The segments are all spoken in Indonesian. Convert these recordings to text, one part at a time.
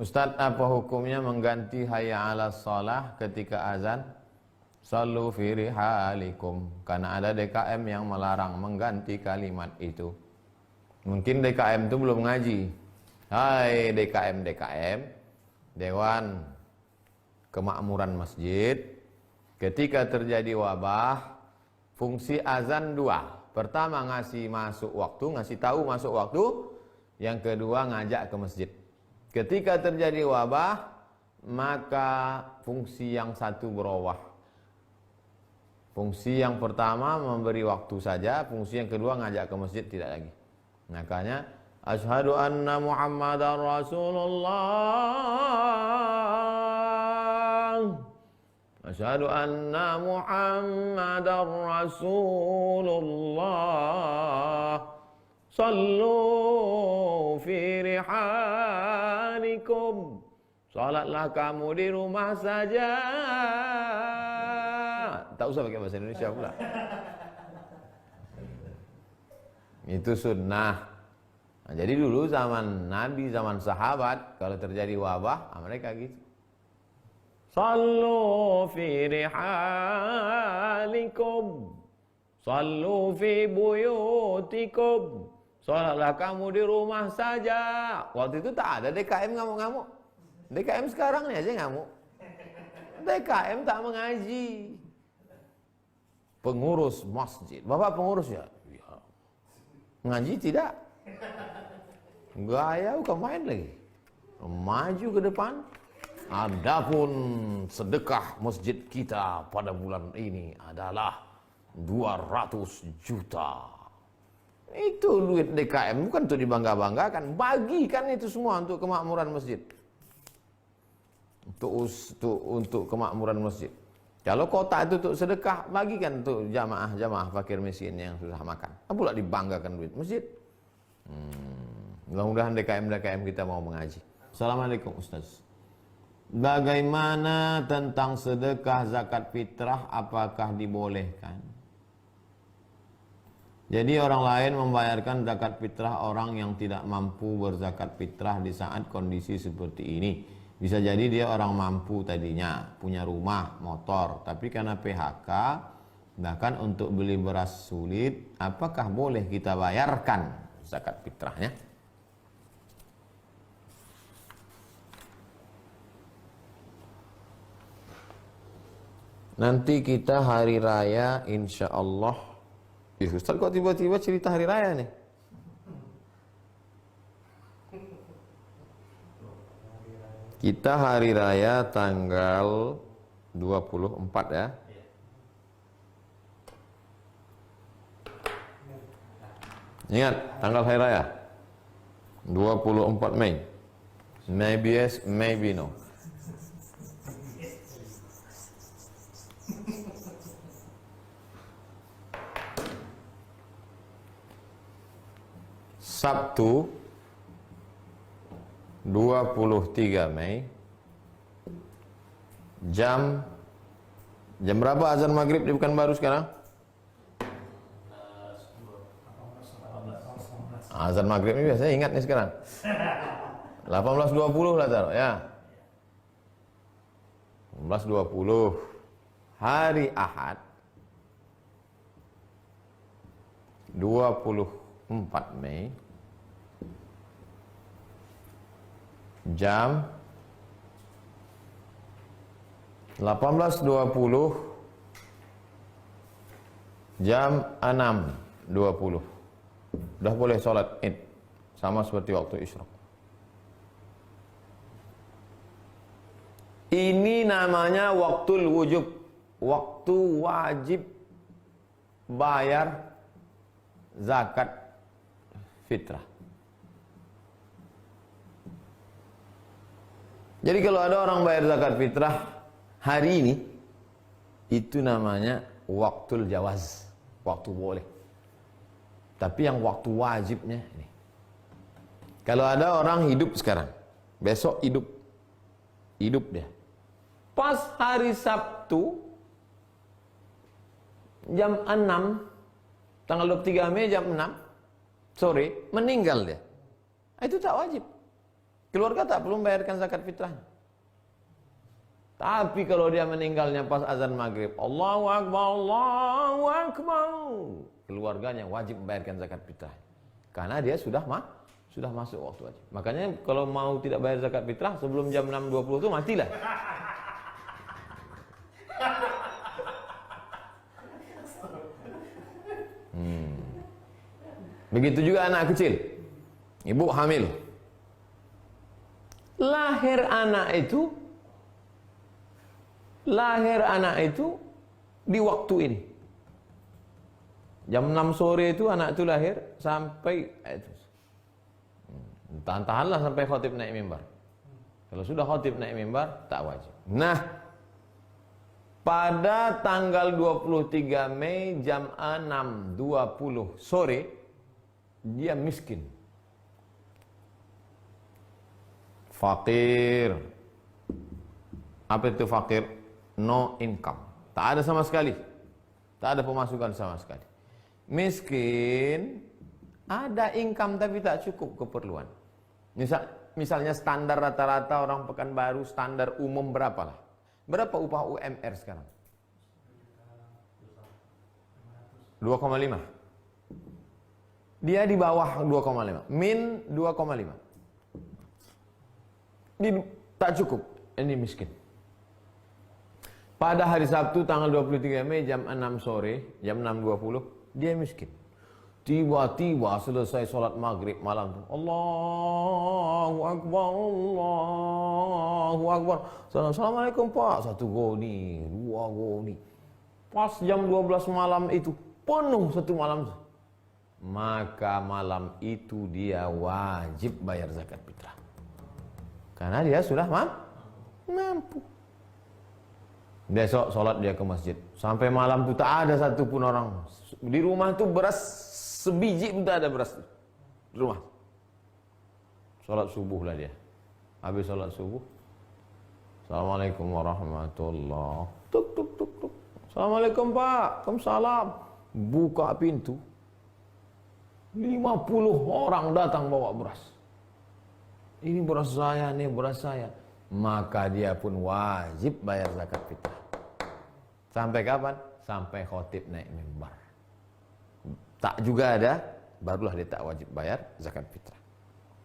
Ustadz, apa hukumnya mengganti hayya 'alas shalah ketika azan? Sallu fi rihalikum. Karena ada DKM yang melarang mengganti kalimat itu. Mungkin DKM itu belum ngaji. Hai DKM, Dewan Kemakmuran Masjid. Ketika terjadi wabah, fungsi azan dua. Pertama ngasih masuk waktu, ngasih tahu masuk waktu. Yang kedua ngajak ke masjid. Ketika terjadi wabah, maka fungsi yang satu berubah. Fungsi yang pertama memberi waktu saja, fungsi yang kedua ngajak ke masjid tidak lagi. Makanya asyhadu anna Muhammadar Rasulullah. Asyhadu anna Muhammadar Rasulullah. Sallu fi rihalikum. Salatlah kamu di rumah saja. Tak usah pakai bahasa Indonesia pula. Itu sunnah. Nah, jadi dulu zaman Nabi, zaman sahabat, kalau terjadi wabah, mereka gitu. Sallu fi rihalikum. Sallu fi buyutikum. Salatlah kamu di rumah saja. Waktu itu tak ada DKM ngamuk-ngamuk. DKM sekarang nih aja ngamuk. DKM tak mengaji. Pengurus masjid. Bapak pengurus ya? Ya. Ngaji tidak? Gaya bukan main lagi. Maju ke depan. Adapun sedekah masjid kita pada bulan ini adalah 200 juta. Itu duit DKM, bukan untuk dibangga-banggakan. Bagikan itu semua untuk kemakmuran masjid. Untuk kemakmuran masjid. Kalau kota itu untuk sedekah, bagikan untuk jamaah fakir miskin yang susah makan. Pula dibanggakan duit masjid. Mudah-mudahan DKM kita mau mengaji. Assalamualaikum Ustaz. Bagaimana tentang sedekah zakat fitrah, apakah dibolehkan? Jadi orang lain membayarkan zakat fitrah orang yang tidak mampu berzakat fitrah di saat kondisi seperti ini. Bisa jadi dia orang mampu tadinya, punya rumah, motor, tapi karena PHK, bahkan untuk beli beras sulit, apakah boleh kita bayarkan zakat fitrahnya? Nanti kita hari raya insya Allah. Ustaz kok tiba-tiba cerita hari raya nih? Kita hari raya tanggal 24 ya. Ingat tanggal hari raya 24 Mei. Maybe yes, maybe no. Sabtu 23 Mei jam berapa azan maghrib di Pekanbaru sekarang? Azan maghrib ini biasanya ingat nih sekarang 18.20 lah taruh ya. 18.20 hari Ahad 24 Mei jam 18.20 jam 6.20 udah boleh sholat id sama seperti waktu isyraq. Ini namanya waktul wujub, waktu wajib bayar zakat fitrah. Jadi kalau ada orang bayar zakat fitrah hari ini, itu namanya waktul jawaz, waktu boleh. Tapi yang waktu wajibnya ini. Kalau ada orang hidup sekarang, besok hidup dia. Pas hari Sabtu jam 6, tanggal 23 Mei jam 6 sore meninggal dia. Itu tak wajib. keluarga tak perlu membayarkan zakat fitrah. Tapi kalau dia meninggalnya pas azan maghrib, Allahu Akbar, Allahu Akbar, keluarganya wajib membayarkan zakat fitrah. Karena dia sudah masuk waktu wajib. Makanya kalau mau tidak bayar zakat fitrah sebelum jam 6.20 itu matilah. Begitu juga anak kecil. Ibu hamil. Lahir anak itu di waktu ini. Jam 6 sore itu anak itu lahir sampai tahan-tahanlah sampai khatib naik mimbar. Kalau sudah khatib naik mimbar tak wajib. Nah, pada tanggal 23 Mei jam 6.20 sore dia miskin. Fakir. Apa itu fakir? No income. Tak ada sama sekali. Tak ada pemasukan sama sekali. Miskin, ada income tapi tak cukup keperluan. Misalnya standar rata-rata orang Pekanbaru, standar umum berapa lah? Berapa upah UMR sekarang? 2,5. Dia di bawah 2,5. Min 2,5. Ini tak cukup. Ini miskin. Pada hari Sabtu tanggal 23 Mei jam 6 sore, jam 6.20, dia miskin. Tiba-tiba selesai sholat maghrib malam itu, Allahu Akbar, Allahu Akbar. Assalamualaikum Pak. 1 goni, 2 goni. Pas jam 12 malam itu, penuh 1 malam itu. Maka malam itu dia wajib bayar zakat fitrah. Karena dia sudah mampu. Besok sholat dia ke masjid. Sampai malam itu tak ada satupun orang. Di rumah itu beras sebiji pun tak ada beras. Di rumah. Sholat subuh lah dia. Habis sholat subuh. Assalamualaikum warahmatullahi. Tuk tuk tuk tuk. Assalamualaikum Pak. Waalaikumsalam. Buka pintu. 50 orang datang bawa beras. Ini beras saya, ini beras saya. Maka dia pun wajib bayar zakat fitrah. Sampai kapan? Sampai khatib naik mimbar. Tak juga ada, barulah dia tak wajib bayar zakat fitrah.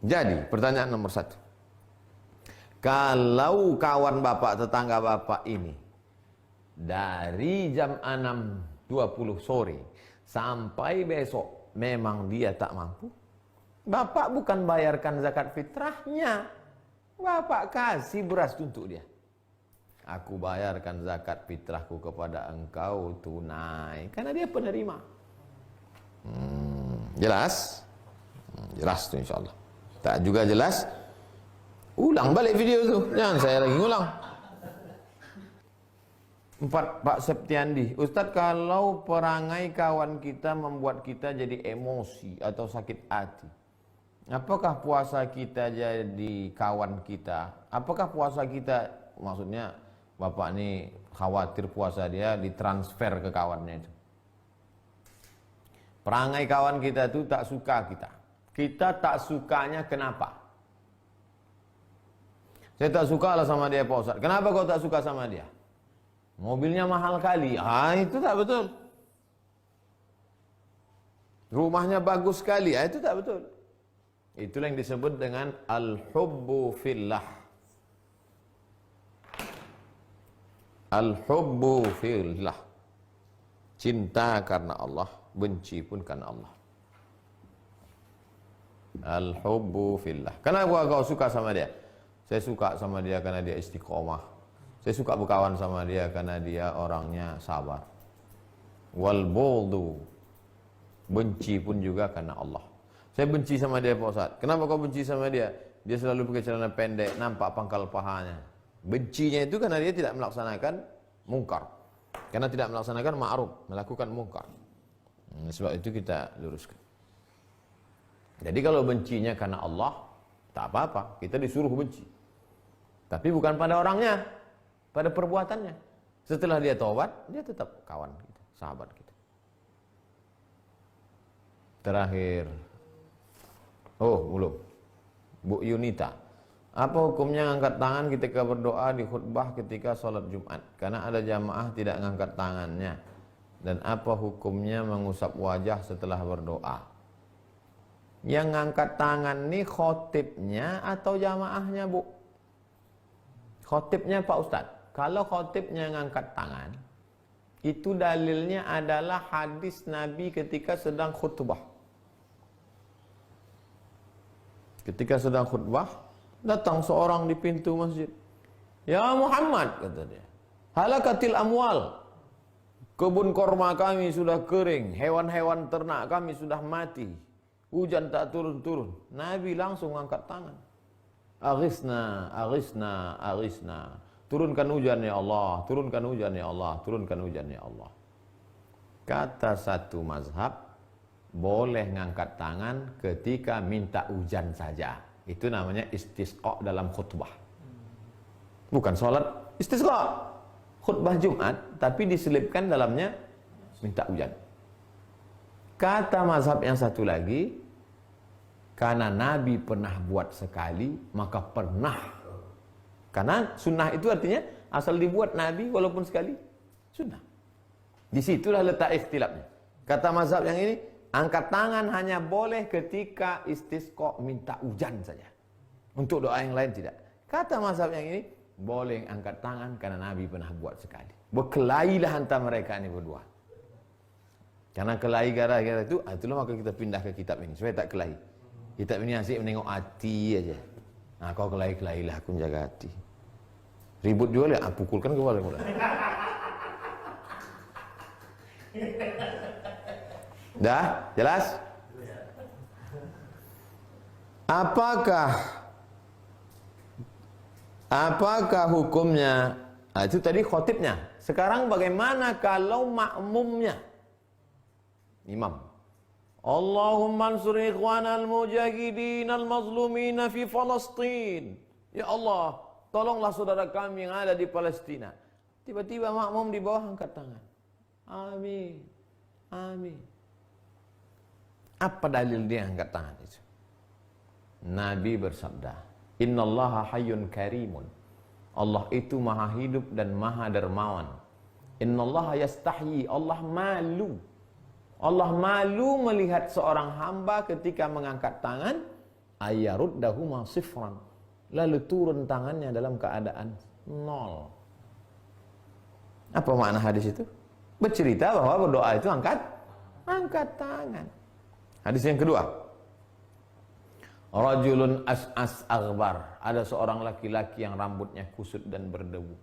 Jadi, pertanyaan nomor 1. Kalau kawan bapak, tetangga bapak ini dari jam 6.20 sore sampai besok memang dia tak mampu, bapak bukan bayarkan zakat fitrahnya, bapak kasih beras untuk dia. Aku bayarkan zakat fitrahku kepada engkau tunai, karena dia penerima. Jelas? Jelas tu insyaAllah. Tak juga jelas? Ulang balik video tu, jangan saya lagi ulang. 4. Pak Septiandi, Ustaz, kalau perangai kawan kita membuat kita jadi emosi atau sakit hati, apakah puasa kita jadi kawan kita? Apakah puasa kita, maksudnya bapak ini khawatir puasa dia ditransfer ke kawannya itu. Perangai kawan kita itu tak suka kita. Kita tak sukanya kenapa? Saya tak suka lah sama dia Pak Ustaz. Kenapa kau tak suka sama dia? Mobilnya mahal kali. Itu tak betul. Rumahnya bagus sekali. Itu tak betul. Itulah yang disebut dengan al-hubbu fillah. Al-hubbu fillah. Cinta karena Allah, benci pun karena Allah. Al-hubbu fillah. Kenapa kau suka sama dia? Saya suka sama dia karena dia istiqomah. Saya suka berkawan sama dia karena dia orangnya sabar. Wal bughdu. Benci pun juga karena Allah. Saya benci sama dia Pak Ustaz. Kenapa kau benci sama dia? Dia selalu pakai celana pendek, nampak pangkal pahanya. Bencinya itu karena dia tidak melaksanakan mungkar. Karena tidak melaksanakan ma'ruf, melakukan mungkar. Sebab itu kita luruskan. Jadi kalau bencinya karena Allah, tak apa-apa, kita disuruh benci. Tapi bukan pada orangnya, pada perbuatannya. Setelah dia taubat, dia tetap kawan kita, sahabat kita. Terakhir. Oh, belum. Bu Yunita. Apa hukumnya ngangkat tangan ketika berdoa di khutbah ketika sholat Jumat? Karena ada jamaah tidak ngangkat tangannya. Dan apa hukumnya mengusap wajah setelah berdoa? Yang ngangkat tangan nih khotibnya atau jamaahnya, Bu? Khotibnya Pak Ustadz. Kalau khotibnya ngangkat tangan, itu dalilnya adalah hadis Nabi ketika sedang khutbah. Ketika sedang khutbah, datang seorang di pintu masjid. Ya Muhammad, kata dia. Halakatil amwal. Kebun korma kami sudah kering. Hewan-hewan ternak kami sudah mati. Hujan tak turun-turun. Nabi langsung angkat tangan. Aghithna, aghithna, aghithna. Turunkan hujan ya Allah. Turunkan hujan ya Allah. Turunkan hujan ya Allah. Kata satu mazhab, boleh ngangkat tangan ketika minta hujan saja. Itu namanya istisqa dalam khutbah. Bukan sholat istisqa. Khutbah Jumat, tapi diselipkan dalamnya minta hujan. Kata mazhab yang satu lagi, karena Nabi pernah buat sekali, maka pernah. Karena sunnah itu artinya asal dibuat Nabi walaupun sekali, sunnah. Disitulah letak ikhtilafnya. Kata mazhab yang ini, angkat tangan hanya boleh ketika istisqa minta hujan saja. Untuk doa yang lain tidak. Kata mazhab yang ini, boleh angkat tangan karena Nabi pernah buat sekali. Berkelailah antara mereka ini berdua. Karena kelahi gara-gara itu, itulah maka kita pindah ke kitab ini supaya tak kelahi. Kitab ini asyik menengok hati aja. Nah, kau kelahi-kelahilah, aku jaga hati. Ribut juga lah, pukulkan kepala mula. Dah, jelas? Apakah hukumnya? Nah, itu tadi khotibnya. Sekarang bagaimana kalau makmumnya? Imam. Allahumma ansur ikhwanal mujahidin al-mazlumina fi Palestin. Ya Allah, tolonglah saudara kami yang ada di Palestina. Tiba-tiba makmum di bawah angkat tangan. Amin. Amin. Apa dalil dia angkat tangan itu? Nabi bersabda, Innallaha hayyun karimun. Allah itu maha hidup dan maha dermawan. Innallaha yastahyi. Allah malu. Allah malu melihat seorang hamba ketika mengangkat tangan, ayyaruddahu masifran. Lalu turun tangannya dalam keadaan nol. Apa makna hadis itu? Bercerita bahwa berdoa itu angkat tangan. Hadis yang kedua. Rajulun as'as aghbar. Ada seorang laki-laki yang rambutnya kusut dan berdebu.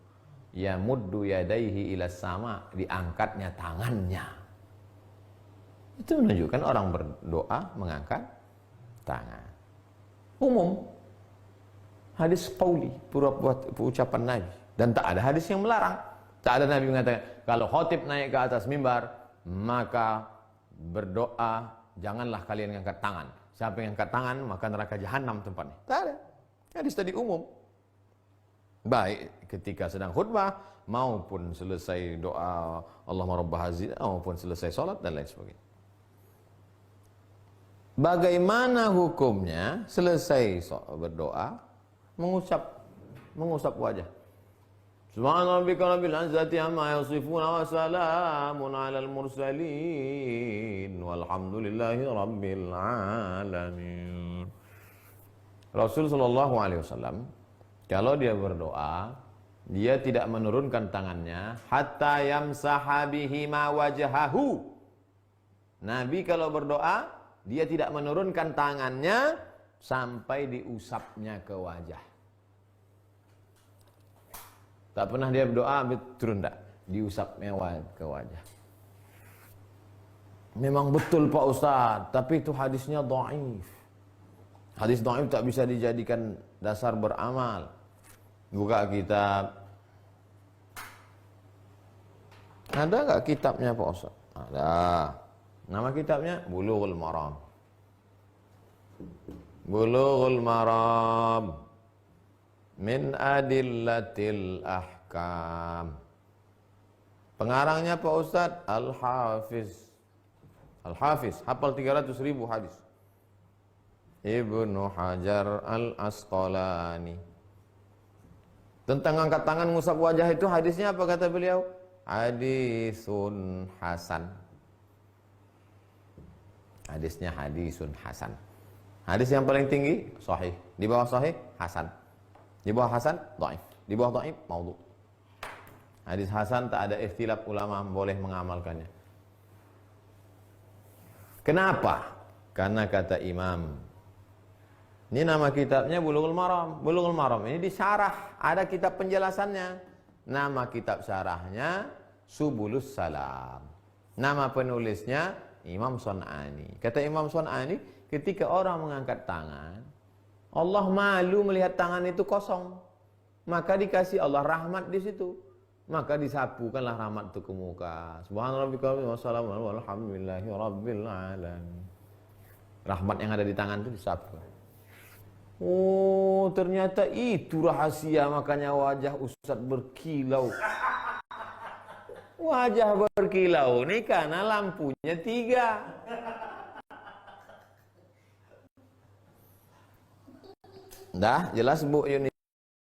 Ya muddu yadaihi ila sama. Diangkatnya tangannya. Itu menunjukkan orang berdoa mengangkat tangan. Umum. Hadis qauli, ucapan Nabi. Dan tak ada hadis yang melarang. Tak ada Nabi mengatakan, kalau khotib naik ke atas mimbar, maka berdoa, janganlah kalian angkat tangan. Siapa yang angkat tangan, maka neraka jahanam tempatnya. Tak ada. Hadis tadi umum. Baik ketika sedang khutbah, maupun selesai doa Allahumma rabb hazin, maupun selesai sholat dan lain sebagainya. Bagaimana hukumnya selesai berdoa mengusap wajah? Subhana rabbika rabbil izzati amma yasifun wa salamun alal mursalin walhamdulillahi rabbil alamin. Rasul sallallahu alaihi wasallam kalau dia berdoa, dia tidak menurunkan tangannya hatta yamsaha bihi ma wajhahu. Nabi kalau berdoa, dia tidak menurunkan tangannya sampai diusapnya ke wajah. Tak pernah dia berdoa turun tak diusapnya ke wajah. Memang betul Pak Ustaz, tapi itu hadisnya dhaif. Hadis dhaif tak bisa dijadikan dasar beramal. Buka kitab. Ada enggak kitabnya Pak Ustaz? Ada. Nama kitabnya Bulughul Maram. Bulughul Maram min adillatil ahkam. Pengarangnya Pak Ustaz Al-Hafiz. Al-Hafiz hafal 300.000 hadis. Ibnu Hajar Al-Asqalani. Tentang angkat tangan ngusap wajah itu hadisnya apa kata beliau? Hadisun hasan. Hadisnya hadisun hasan. Hadis yang paling tinggi sahih, di bawah sahih hasan. Di bawah hasan dhaif, di bawah dhaif maudhu. Hadis hasan tak ada ikhtilaf ulama boleh mengamalkannya. Kenapa? Karena kata imam, ini nama kitabnya Bulughul Maram. Bulughul Maram ini disyarah, ada kitab penjelasannya. Nama kitab syarahnya Subulus Salam. Nama penulisnya Imam Sun'ani. Kata Imam Sun'ani, ketika orang mengangkat tangan, Allah malu melihat tangan itu kosong. Maka dikasih Allah rahmat di situ. Maka disapukanlah rahmat itu ke muka. Subhanarabbika wassalamu alhamdulillahi rabbil alamin. Rahmat yang ada di tangan itu disapu. Oh, ternyata itu rahasia, makanya wajah Ustadz berkilau. Wajah berkilau ini karena lampunya 3. Dah jelas Bu Yuni?